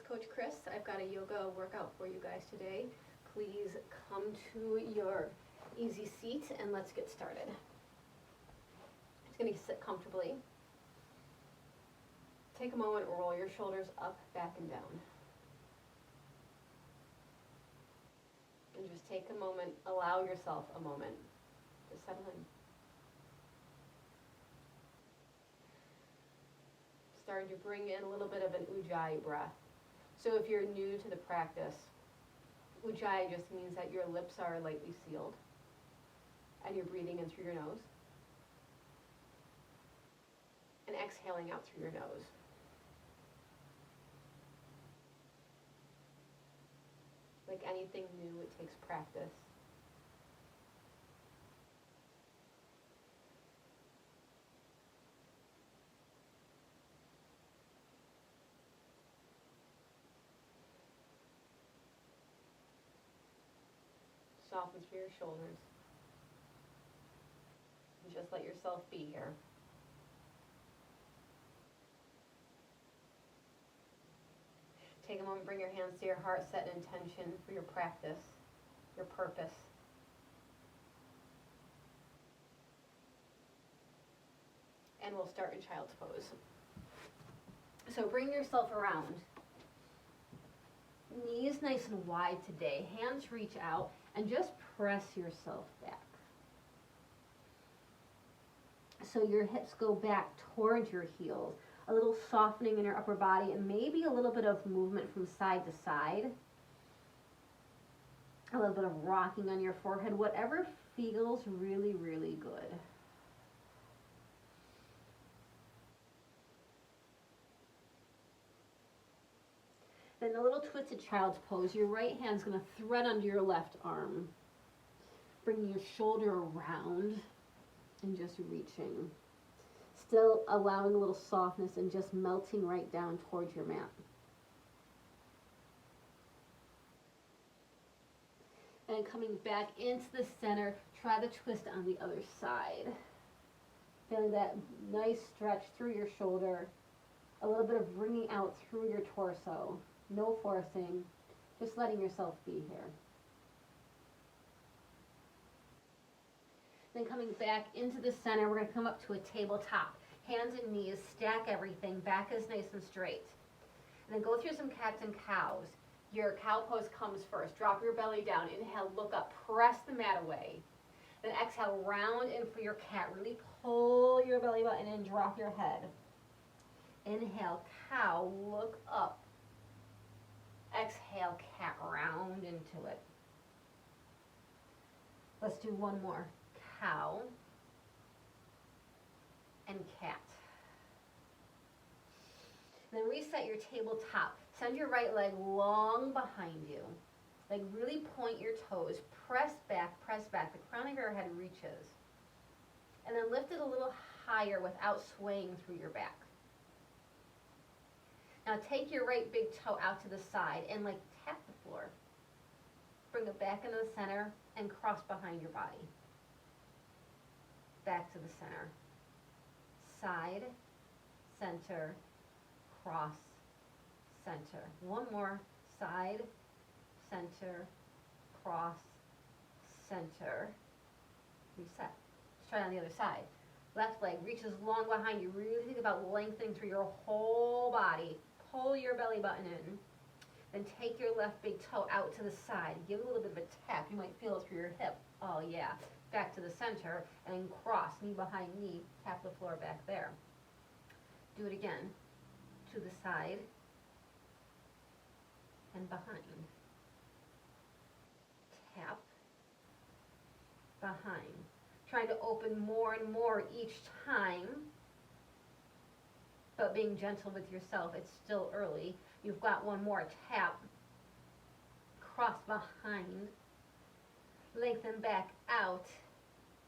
Coach Chris. I've got a yoga workout for you guys today. Please come to your easy seat and let's get started. It's going to sit comfortably. Take a moment, roll your shoulders up, back, and down. And just take a moment, allow yourself a moment to settle in. Starting to bring in a little bit of an ujjayi breath. So if you're new to the practice, ujjayi just means that your lips are lightly sealed and you're breathing in through your nose and exhaling out through your nose. Like anything new, it takes practice. Soften through your shoulders. And just let yourself be here. Take a moment, bring your hands to your heart, set an intention for your practice, your purpose. And we'll start in child's pose. So bring yourself around. Knees nice and wide today. Hands reach out and just press yourself back. So your hips go back towards your heels. A little softening in your upper body and maybe a little bit of movement from side to side. A little bit of rocking on your forehead. Whatever feels really, really good. Then a little twisted child's pose. Your right hand's going to thread under your left arm. Bringing your shoulder around and just reaching. Still allowing a little softness and just melting right down towards your mat. And coming back into the center, try the twist on the other side. Feeling that nice stretch through your shoulder. A little bit of bringing out through your torso. No forcing, just letting yourself be here. Then coming back into the center, we're going to come up to a tabletop. Hands and knees, stack everything, back is nice and straight. And then go through some cats and cows. Your cow pose comes first. Drop your belly down, inhale, look up, press the mat away. Then exhale, round in for your cat. Really pull your belly button and drop your head. Inhale, cow, look up. Exhale, cat, round into it. Let's do one more. Cow and cat. Then reset your tabletop. Send your right leg long behind you. Like really point your toes. Press back, press back. The crown of your head reaches. And then lift it a little higher without swaying through your back. Now take your right big toe out to the side and like tap the floor. Bring it back into the center and cross behind your body. Back to the center. Side, center, cross, center. One more. Side, center, cross, center. Reset. Let's try it on the other side. Left leg reaches long behind you. Really think about lengthening through your whole body. Pull your belly button in. Then take your left big toe out to the side. Give it a little bit of a tap. You might feel it through your hip. Oh yeah. Back to the center and cross, knee behind knee. Tap the floor back there. Do it again. To the side and behind. Tap. Behind. Trying to open more and more each time, but being gentle with yourself. It's still early. You've got one more. Tap, cross behind, lengthen back out,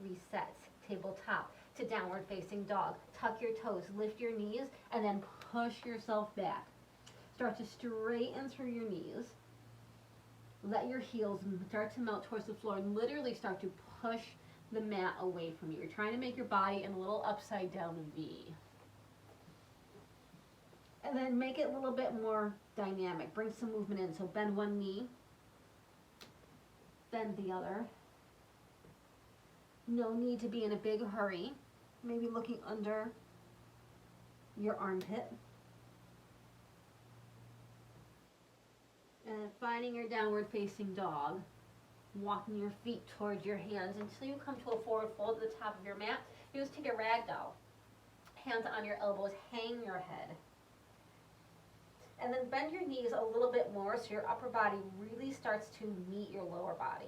reset, tabletop to downward facing dog. Tuck your toes, lift your knees, and then push yourself back. Start to straighten through your knees. Let your heels start to melt towards the floor and literally start to push the mat away from you. You're trying to make your body in a little upside down V. And then make it a little bit more dynamic. Bring some movement in. So bend one knee, bend the other. No need to be in a big hurry. Maybe looking under your armpit. And finding your downward facing dog. Walking your feet towards your hands until you come to a forward fold at the top of your mat. You just take a ragdoll. Hands on your elbows, hang your head. And then bend your knees a little bit more so your upper body really starts to meet your lower body.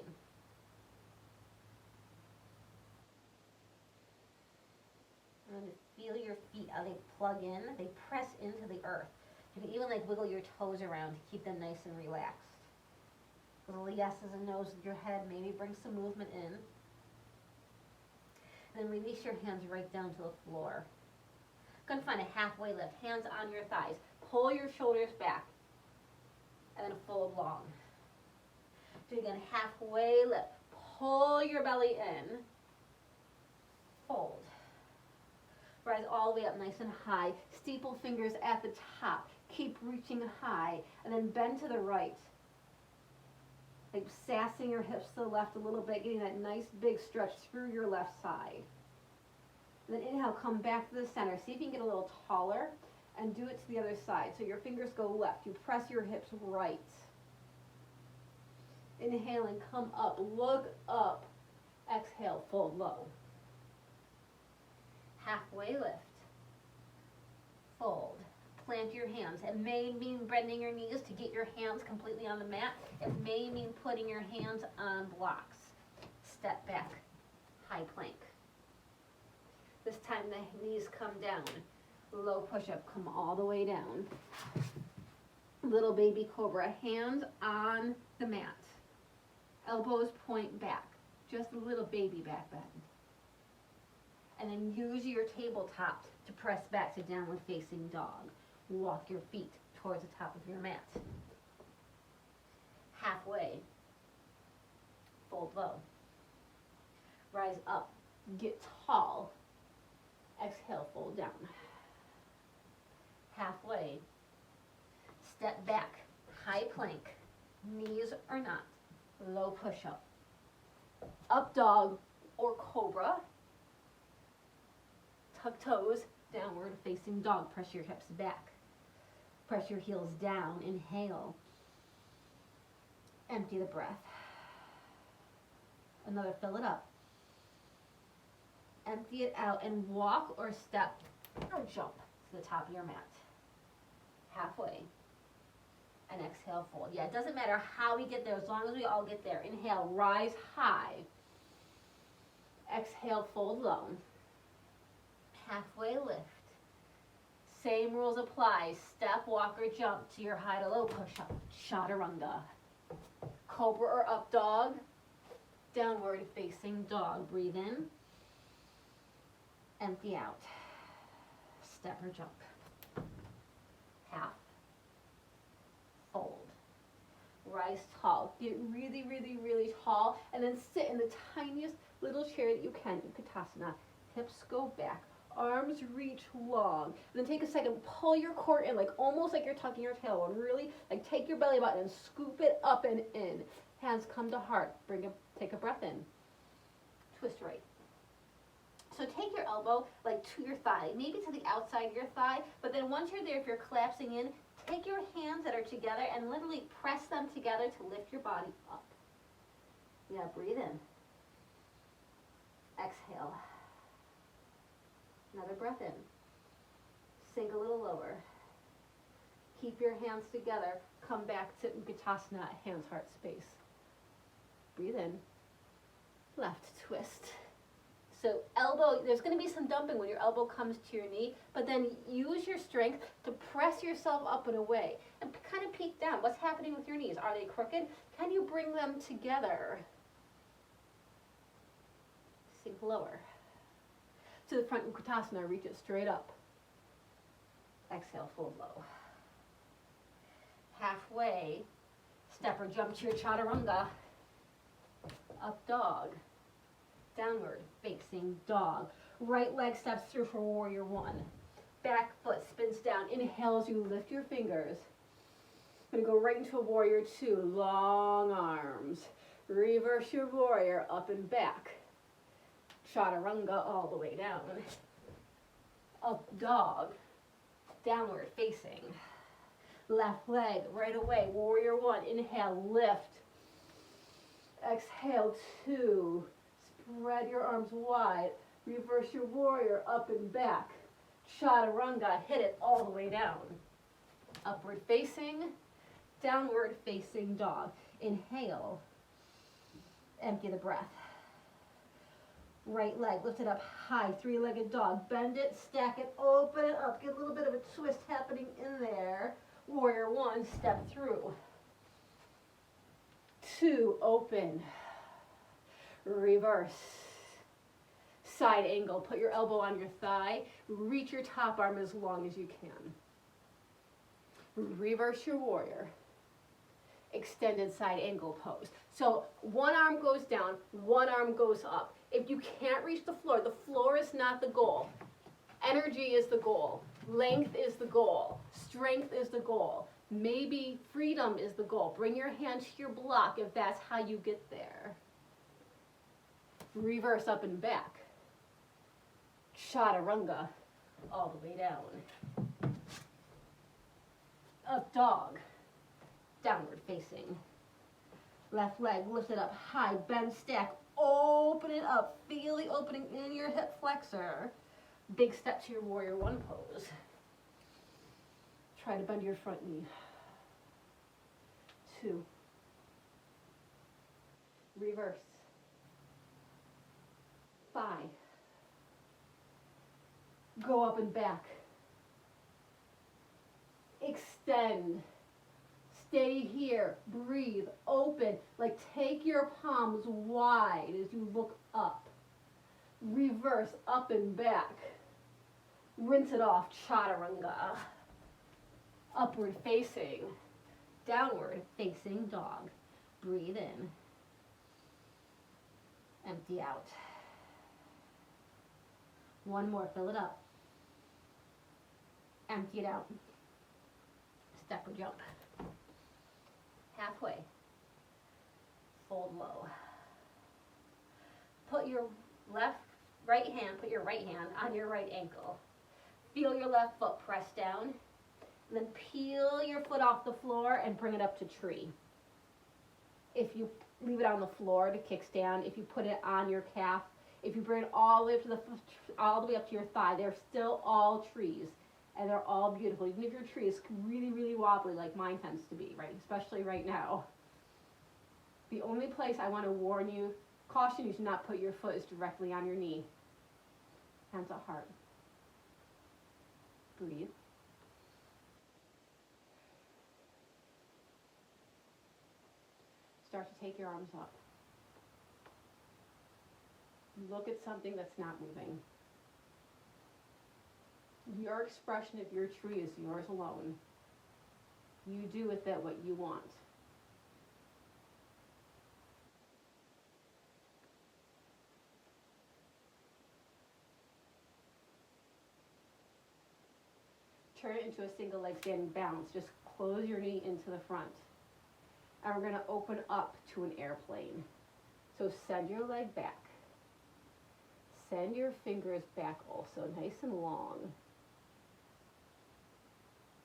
And feel your feet, how they plug in, they press into the earth. You can even like wiggle your toes around to keep them nice and relaxed. Little yeses and nos with your head, maybe bring some movement in. And then release your hands right down to the floor. Gonna find a halfway lift, hands on your thighs. Pull your shoulders back and then fold long. Do it again, halfway lift. Pull your belly in, fold. Rise all the way up nice and high. Steeple fingers at the top. Keep reaching high and then bend to the right. Like sassing your hips to the left a little bit, getting that nice big stretch through your left side. And then inhale, come back to the center. See if you can get a little taller and do it to the other side. So your fingers go left. You press your hips right. Inhale and come up. Look up. Exhale, fold low. Halfway lift. Fold. Plant your hands. It may mean bending your knees to get your hands completely on the mat. It may mean putting your hands on blocks. Step back. High plank. This time the knees come down. Low push-up, come all the way down. Little baby cobra, hands on the mat. Elbows point back. Just a little baby back bend. And then use your tabletop to press back to downward facing dog. Walk your feet towards the top of your mat. Halfway. Fold low. Rise up. Get tall. Exhale, fold down. Halfway. Step back. High plank. Knees or not. Low push-up. Up dog or cobra. Tuck toes. Downward facing dog. Press your hips back. Press your heels down. Inhale. Empty the breath. Another, fill it up. Empty it out and walk or step or jump to the top of your mat. Halfway. And exhale, fold. Yeah, it doesn't matter how we get there as long as we all get there. Inhale, rise high. Exhale, fold low. Halfway lift. Same rules apply. Step, walk, or jump to your high to low push-up. Chaturanga. Cobra or up dog. Downward facing dog. Breathe in. Empty out. Step or jump. Half. Fold. Rise tall. Get really, really, really tall. And then sit in the tiniest little chair that you can. Utkatasana. Hips go back. Arms reach long. And then take a second. Pull your core in, like almost like you're tucking your tailbone. Really, like take your belly button and scoop it up and in. Hands come to heart. Take a breath in. Twist right. So take your elbow like to your thigh, maybe to the outside of your thigh, but then once you're there, if you're collapsing in, take your hands that are together and literally press them together to lift your body up. Yeah, breathe in. Exhale. Another breath in. Sink a little lower. Keep your hands together. Come back to Utkatasana, hands, heart, space. Breathe in. Left twist. So elbow, there's going to be some dumping when your elbow comes to your knee, but then use your strength to press yourself up and away and kind of peek down. What's happening with your knees? Are they crooked? Can you bring them together? Sink lower. To the front Utkatasana, reach it straight up. Exhale, fold low. Halfway, step or jump to your chaturanga. Up dog. Downward facing dog. Right leg steps through for warrior one. Back foot spins down. Inhale as you lift your fingers. I'm gonna go right into a warrior two. Long arms. Reverse your warrior up and back. Chaturanga all the way down. Up dog. Downward facing. Left leg right away. Warrior one. Inhale, lift. Exhale, two. Spread your arms wide. Reverse your warrior up and back. Chaturanga, hit it all the way down. Upward facing, downward facing dog. Inhale. Empty the breath. Right leg lifted up high, three-legged dog. Bend it, stack it, open it up. Get a little bit of a twist happening in there. Warrior one, step through. Two, open. Reverse. Side angle. Put your elbow on your thigh. Reach your top arm as long as you can. Reverse your warrior. Extended side angle pose. So one arm goes down, one arm goes up. If you can't reach the floor is not the goal. Energy is the goal. Length is the goal. Strength is the goal. Maybe freedom is the goal. Bring your hand to your block if that's how you get there. Reverse up and back. Chaturanga all the way down. Up dog. Downward facing. Left leg lifted up high, bend, stack, open it up. Feel the opening in your hip flexor. Big step to your warrior one pose. Try to bend your front knee. Two. Reverse. 5. Go up and back. Extend. Stay here. Breathe. Open. Like take your palms wide as you look up. Reverse up and back. Rinse it off. Chaturanga. Upward facing. Downward facing dog. Breathe in. Empty out. One more. Fill it up. Empty it out. Step or jump. Halfway. Fold low. Put your right hand on your right ankle. Feel your left foot press down. And then peel your foot off the floor and bring it up to tree. If you leave it on the floor to kickstand, if you put it on your calf, if you bring it all the way up to your thigh, they're still all trees. And they're all beautiful, even if your tree is really, really wobbly like mine tends to be, right? Especially right now. The only place I want to caution you to not put your foot is directly on your knee. Hands at heart. Breathe. Start to take your arms up. Look at something that's not moving. Your expression of your tree is yours alone. You do with it what you want. Turn it into a single leg standing balance. Just close your knee into the front. And we're going to open up to an airplane. So send your leg back. Send your fingers back also, nice and long.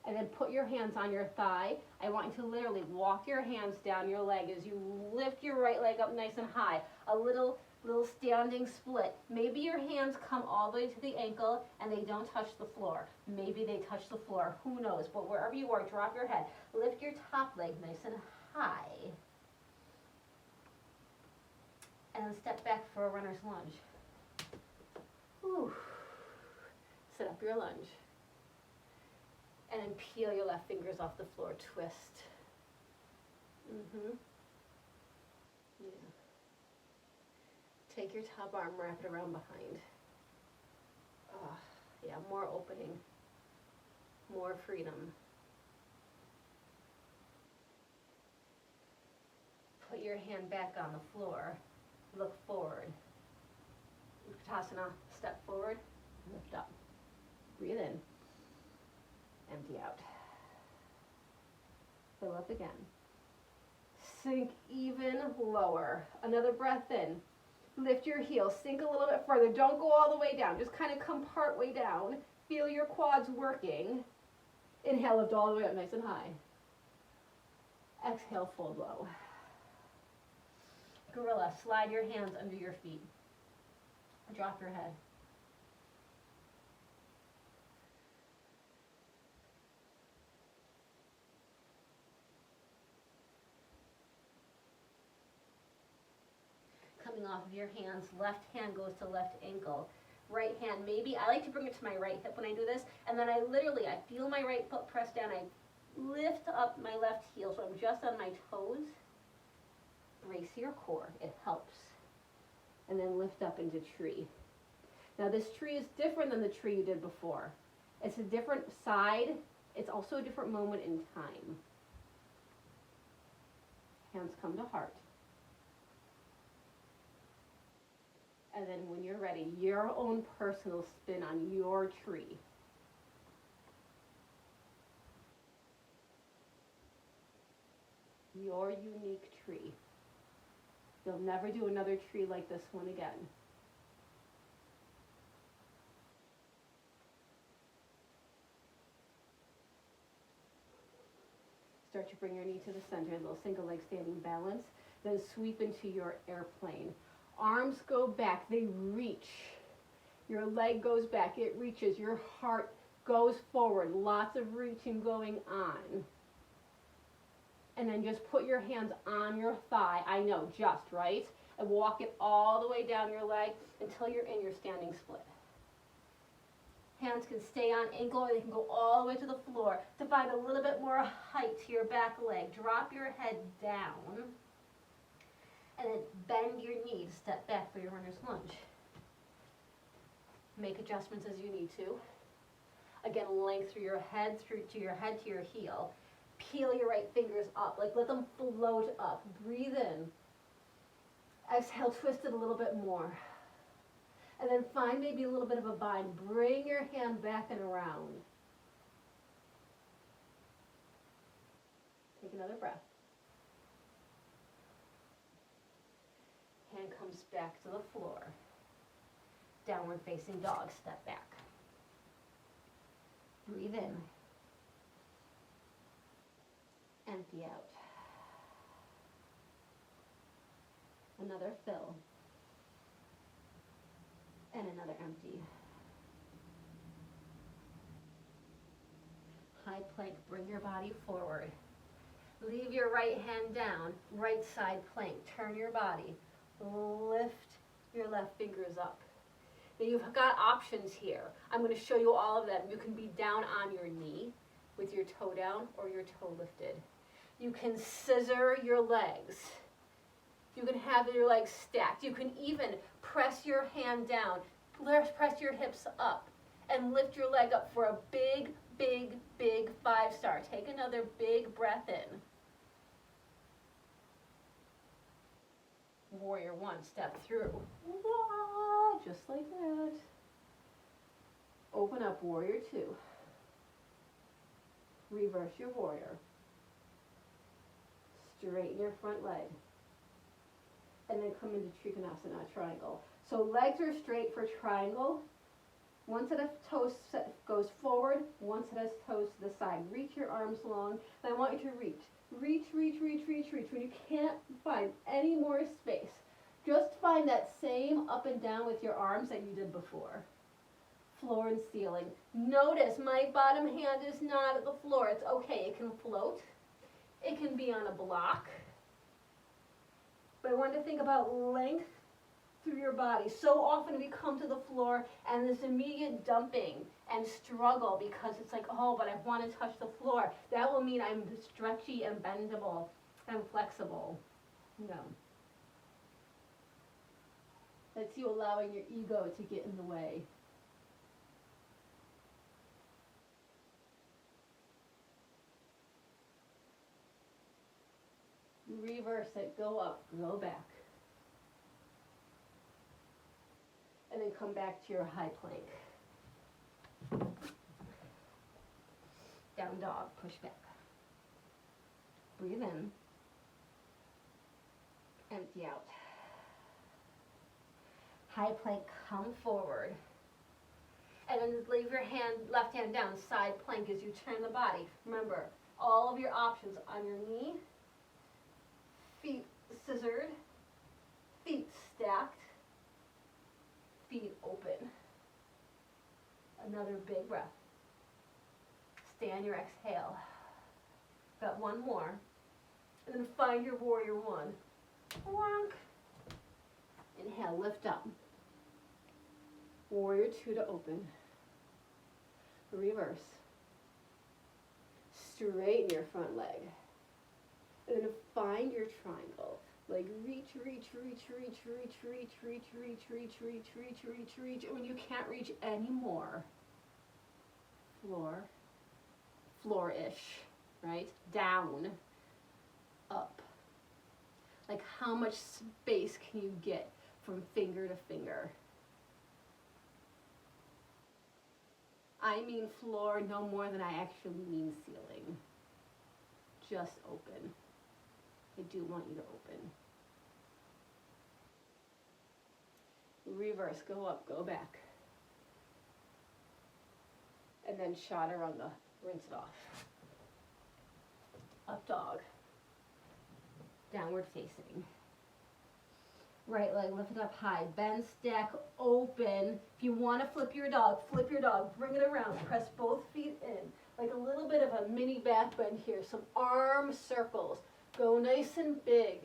And then put your hands on your thigh. I want you to literally walk your hands down your leg as you lift your right leg up nice and high. A little standing split. Maybe your hands come all the way to the ankle and they don't touch the floor. Maybe they touch the floor. Who knows? But wherever you are, drop your head. Lift your top leg nice and high. And then step back for a runner's lunge. Whew. Set up your lunge. And then peel your left fingers off the floor, twist. Yeah. Take your top arm, wrap it around behind. Yeah, more opening, more freedom. Put your hand back on the floor, look forward. Utkatasana, step forward, lift up. Breathe in. Empty out. Fill up again. Sink even lower. Another breath in. Lift your heels. Sink a little bit further. Don't go all the way down. Just kind of come part way down. Feel your quads working. Inhale, lift all the way up nice and high. Exhale, fold low. Gorilla, slide your hands under your feet. Drop your head. Coming off of your hands, left hand goes to left ankle. Right hand, maybe, I like to bring it to my right hip when I do this, and then I feel my right foot press down, I lift up my left heel, so I'm just on my toes. Brace your core, it helps. And then lift up into tree. Now this tree is different than the tree you did before. It's a different side, it's also a different moment in time. Hands come to heart. And then when you're ready, your own personal spin on your tree. Your unique tree. You'll never do another tree like this one again. Start to bring your knee to the center, a little single leg standing balance, then sweep into your airplane. Arms go back, they reach. Your leg goes back, it reaches. Your heart goes forward, lots of reaching going on. And then just put your hands on your thigh, I know, just, right? And walk it all the way down your leg until you're in your standing split. Hands can stay on ankle or they can go all the way to the floor to find a little bit more height to your back leg. Drop your head down. And then bend your knee to step back for your runner's lunge. Make adjustments as you need to. Again, length through your head, to your heel. Peel your right fingers up, like let them float up. Breathe in. Exhale, twist it a little bit more. And then find maybe a little bit of a bind. Bring your hand back and around. Take another breath. Hand comes back to the floor. Downward facing dog, step back. Breathe in. Empty out. Another fill. And another empty. High plank, bring your body forward. Leave your right hand down, right side plank. Turn your body. Lift your left fingers up. Now you've got options here. I'm going to show you all of them. You can be down on your knee with your toe down or your toe lifted. You can scissor your legs. You can have your legs stacked. You can even press your hand down, press your hips up, and lift your leg up for a big, big, big 5-star. Take another big breath in. Warrior 1, step through. Just like that. Open up, warrior 2. Reverse your warrior. Straighten your front leg. And then come into Trikonasana, triangle. So legs are straight for triangle. One set of toes goes forward, one set of toes to the side. Reach your arms long. And I want you to reach. Reach, reach, reach, reach, reach. When you can't find any more space, just find that same up and down with your arms that you did before. Floor and ceiling. Notice my bottom hand is not at the floor. It's okay. It can float. It can be on a block. But I want to think about length through your body. So often we come to the floor and this immediate dumping and struggle because it's like, oh, but I want to touch the floor. That will mean I'm stretchy and bendable and flexible. No. That's you allowing your ego to get in the way. Reverse it, go up, go back. And then come back to your high plank. Down dog, push back. Breathe in. Empty out. High plank, come forward. And then leave your left hand down, side plank as you turn the body. Remember, all of your options on your knee, feet scissored, feet stacked, feet open. Another big breath. Stay on your exhale. Got one more. And then find your warrior one. Wonk. Inhale, lift up. Warrior two to open. Reverse. Straighten your front leg. And then find your triangle. Like reach, reach, reach, reach, reach, reach, reach, reach, reach, reach, reach, reach, reach. And when you can't reach anymore, floor, floor-ish, right? Down, up. Like how much space can you get from finger to finger? I mean floor no more than I actually mean ceiling. Just open. I do want you to open. Reverse, go up, go back. And then chaturanga, rinse it off. Up dog. Downward facing. Right leg lifted up high. Bend, stack, open. If you want to flip your dog, bring it around. Press both feet in. Like a little bit of a mini back bend here. Some arm circles. Go nice and big.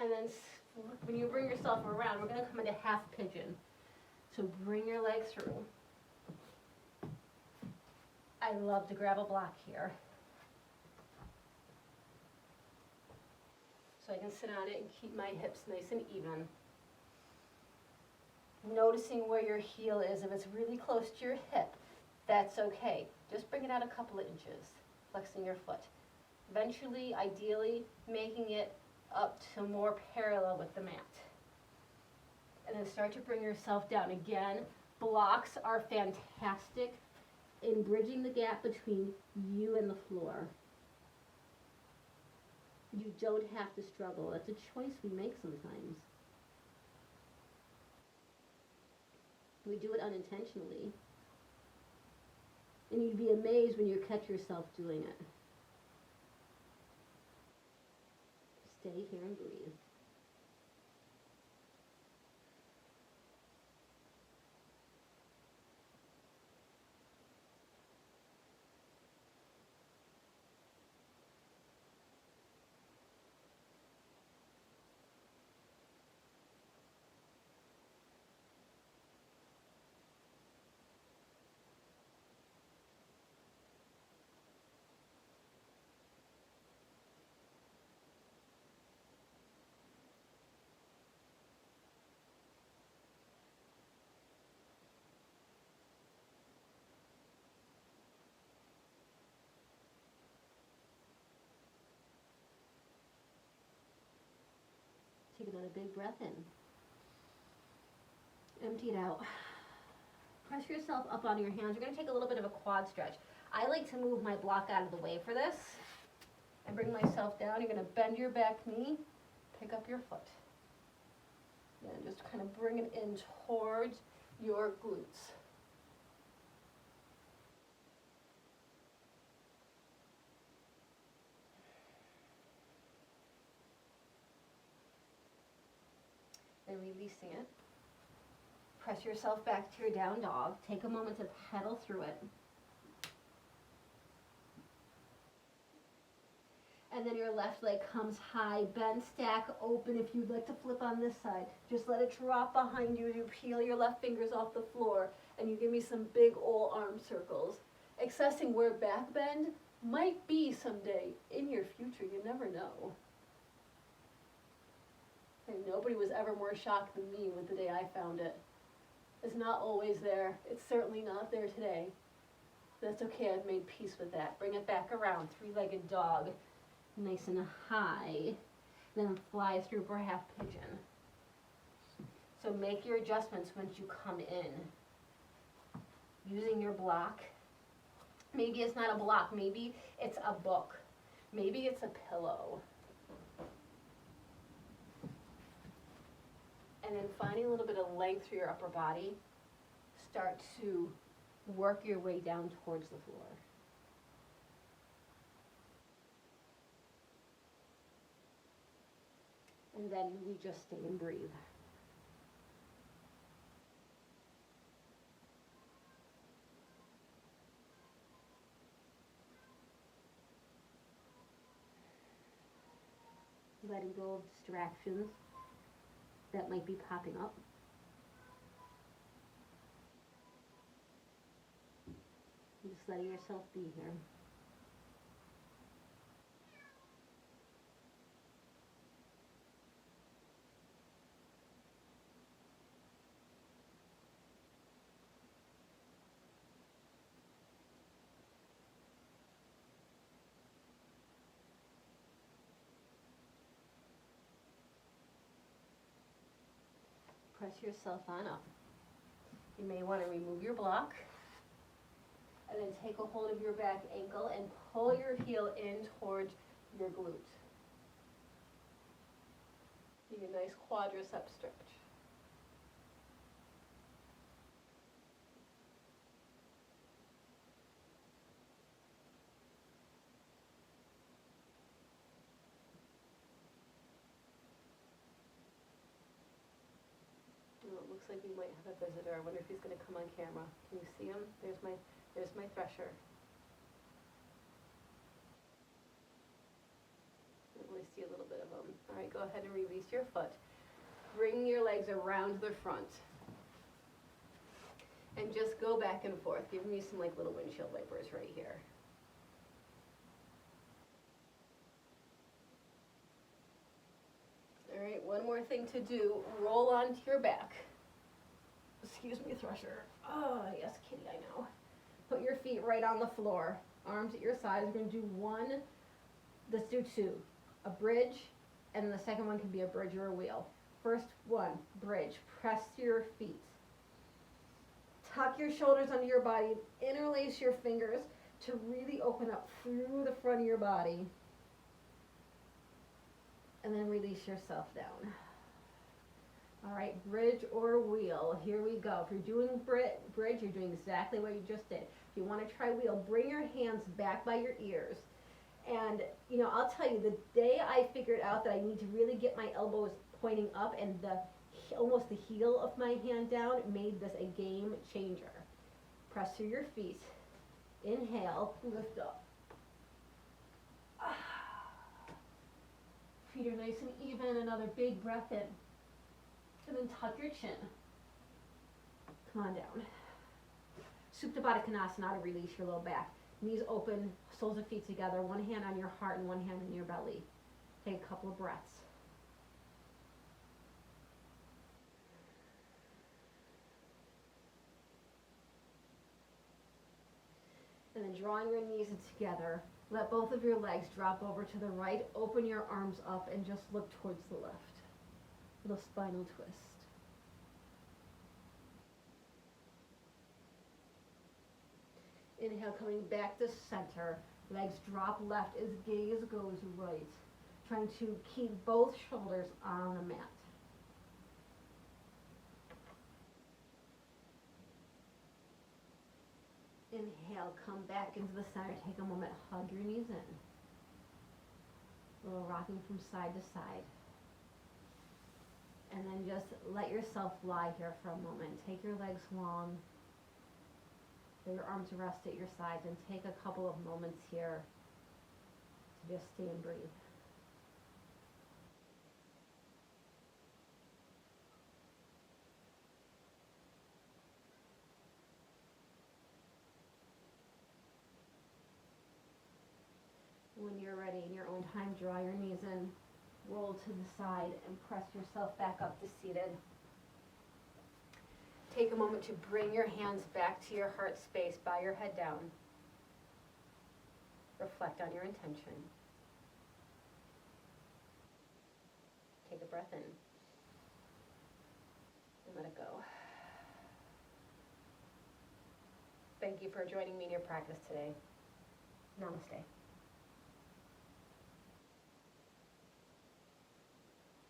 And then when you bring yourself around, we're going to come into half pigeon. So bring your legs through. I love to grab a block here. So I can sit on it and keep my hips nice and even. Noticing where your heel is. If it's really close to your hip, that's okay. Just bring it out a couple of inches, flexing your foot. Eventually, ideally, making it up to more parallel with the mat. And then start to bring yourself down. Again, blocks are fantastic in bridging the gap between you and the floor. You don't have to struggle. That's a choice we make sometimes. We do it unintentionally. And you'd be amazed when you catch yourself doing it. Stay here and breathe. Take another big breath in. Empty it out. Press yourself up onto your hands. You're going to take a little bit of a quad stretch. I like to move my block out of the way for this and bring myself down. You're going to bend your back knee, pick up your foot. And just kind of bring it in towards your glutes. And releasing it. Press yourself back to your down dog. Take a moment to pedal through it. And then your left leg comes high, bend, stack, open. If you'd like to flip on this side, just let it drop behind you as you peel your left fingers off the floor and you give me some big old arm circles. Accessing where back bend might be someday in your future. You never know. And nobody was ever more shocked than me with the day I found it. It's not always there. It's certainly not there today. That's okay, I've made peace with that. Bring it back around, three-legged dog. Nice and high. Then fly through for half pigeon. So make your adjustments once you come in. using your block. Maybe it's not a block, maybe it's a book, maybe it's a pillow. And then finding a little bit of length through your upper body, start to work your way down towards the floor. And then we just stay and breathe. Letting go of distractions that might be popping up. Just letting yourself be here. Press yourself on up. You may want to remove your block and then take a hold of your back ankle and pull your heel in towards your glute. Give you a nice quadricep stretch. It looks like we might have a visitor. I wonder if he's going to come on camera. Can you see him? There's my thresher. I only see a little bit of him. All right, go ahead and release your foot. Bring your legs around the front. And just go back and forth. Give me some like little windshield wipers right here. All right, one more thing to do. Roll onto your back. Excuse me, thresher. Oh, yes, kitty, I know. Put your feet right on the floor. Arms at your sides. We're going to do one. Let's do two. A bridge, and the second one can be a bridge or a wheel. First one, bridge. Press your feet. Tuck your shoulders under your body. Interlace your fingers to really open up through the front of your body. And then release yourself down. All right, bridge or wheel. Here we go. If you're doing bridge, you're doing exactly what you just did. If you want to try wheel, bring your hands back by your ears. And, you know, I'll tell you, the day I figured out that I need to really get my elbows pointing up and almost the heel of my hand down, made this a game changer. Press through your feet. Inhale, lift up. Feet are nice and even. Another big breath in. And then tuck your chin. Come on down. Supta Baddha Konasana to release your low back. Knees open, soles of feet together, one hand on your heart and one hand on your belly. Take a couple of breaths. And then drawing your knees in together, let both of your legs drop over to the right, open your arms up and just look towards the left. Little spinal twist. Inhale, coming back to center. Legs drop left as gaze goes right. Trying to keep both shoulders on the mat. Inhale, come back into the center. Take a moment, hug your knees in. A little rocking from side to side. And then just let yourself lie here for a moment. Take your legs long. Let your arms rest at your sides and take a couple of moments here to just stay and breathe. When you're ready, in your own time, draw your knees in, roll to the side, and press yourself back up to seated. Take a moment to bring your hands back to your heart space, bow your head down. Reflect on your intention. Take a breath in. And let it go. Thank you for joining me in your practice today. Namaste.